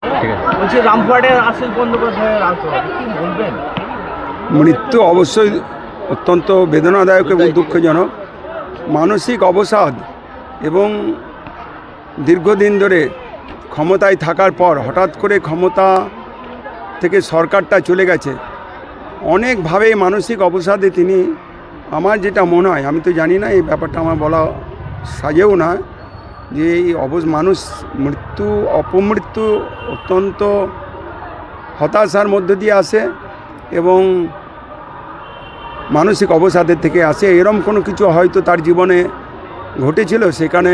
ঠিক আছে, বলছি রামপুরহাটের আশিস বন্দ্যোপাধ্যায়ের কি বলবেন? মৃত্যু অবশ্যই অত্যন্ত বেদনাদায়ক এবং দুঃখজনক। মানসিক অবসাদ এবং দীর্ঘদিন ধরে ক্ষমতায় থাকার পর হঠাৎ করে ক্ষমতা থেকে সরকারটা চলে গেছে, অনেকভাবে মানসিক অবসাদে তিনি, আমার যেটা মনে হয়, আমি তো জানি না এই ব্যাপারটা আমার বলা সাজেও না, যে এই মানুষ মৃত্যু অপমৃত্যু অত্যন্ত হতাশার মধ্য দিয়ে আসে এবং মানসিক অবসাদের থেকে আসে। এরম কোনো কিছু হয়তো তার জীবনে ঘটেছিল, সেখানে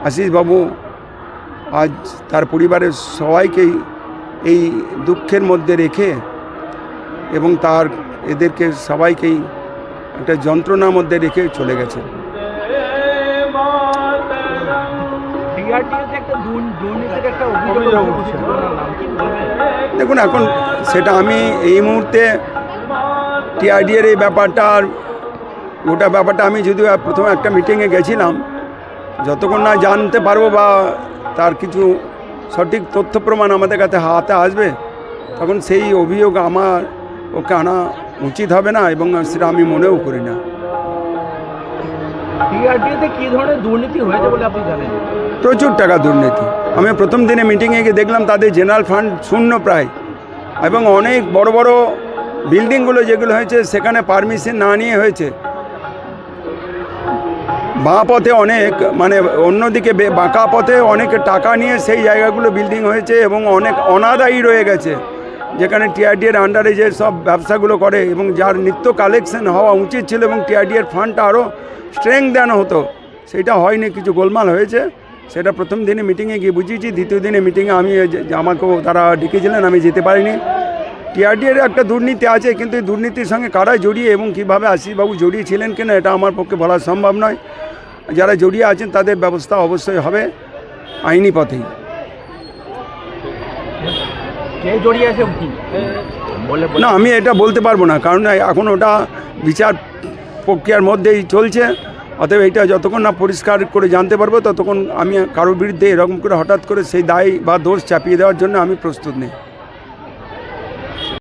আশিসবাবু আজ তার পরিবারের সবাইকেই এই দুঃখের মধ্যে রেখে এবং এদেরকে সবাইকেই একটা যন্ত্রণার মধ্যে রেখে চলে গেছে। দেখুন, এখন সেটা আমি এই মুহূর্তে টিআরডিএর এই ব্যাপারটার গোটা ব্যাপারটা আমি যদিও প্রথমে একটা মিটিংয়ে গেছিলাম, যতক্ষণ না জানতে পারবো বা তার কিছু সঠিক তথ্য প্রমাণ আমাদের কাছে হাতে আসবে, তখন সেই অভিযোগ আমার ওকে আনা উচিত হবে না এবং সেটা আমি মনেও করি না। টিআরডিএতে কী ধরনের দুর্নীতি হয়েছে বলে আপনি জানেন? প্রচুর টাকা দুর্নীতি। আমি প্রথম দিনে মিটিংয়ে গিয়ে দেখলাম তাদের জেনারেল ফান্ড শূন্য প্রায়, এবং অনেক বড় বড় বিল্ডিংগুলো যেগুলো হয়েছে সেখানে পারমিশন না নিয়ে হয়েছে। বাঁ পথে অনেক, মানে অন্যদিকে বাঁকা পথে অনেক টাকা নিয়ে সেই জায়গাগুলো বিল্ডিং হয়েছে এবং অনেক অনাদায়ী রয়ে গেছে, যেখানে টিআরডিএর আন্ডারে যে সব ব্যবসাগুলো করে এবং যার নিত্য কালেকশন হওয়া উচিত ছিল এবং টিআরডিএর ফান্ডটা আরও স্ট্রেংথ দেওয়া হতো, সেটা হয়নি, কিছু গোলমাল হয়েছে। সেটা প্রথম দিনে মিটিংয়ে গিয়ে বুঝিয়েছি। দ্বিতীয় দিনে মিটিংয়ে আমাকেও তারা ডেকেছিলেন, আমি যেতে পারিনি। টিআরডিএর একটা দুর্নীতি আছে, কিন্তু এই দুর্নীতির সঙ্গে কারা জড়িয়ে এবং কীভাবে আশিসবাবু জড়িয়ে ছিলেন কিনা এটা আমার পক্ষে বলা সম্ভব নয়। যারা জড়িয়ে আছেন তাদের ব্যবস্থা অবশ্যই হবে আইনি পথেই। না, আমি এটা বলতে পারবো না, কারণ এখন ওটা বিচার প্রক্রিয়ার মধ্যেই চলছে। অতএব এটা যতক্ষণ না পরিষ্কার করে জানতে পারবো ততক্ষণ আমি কারোর বিরুদ্ধে এরকম করে হঠাৎ করে সেই দায় বা দোষ চাপিয়ে দেওয়ার জন্য আমি প্রস্তুত নেই।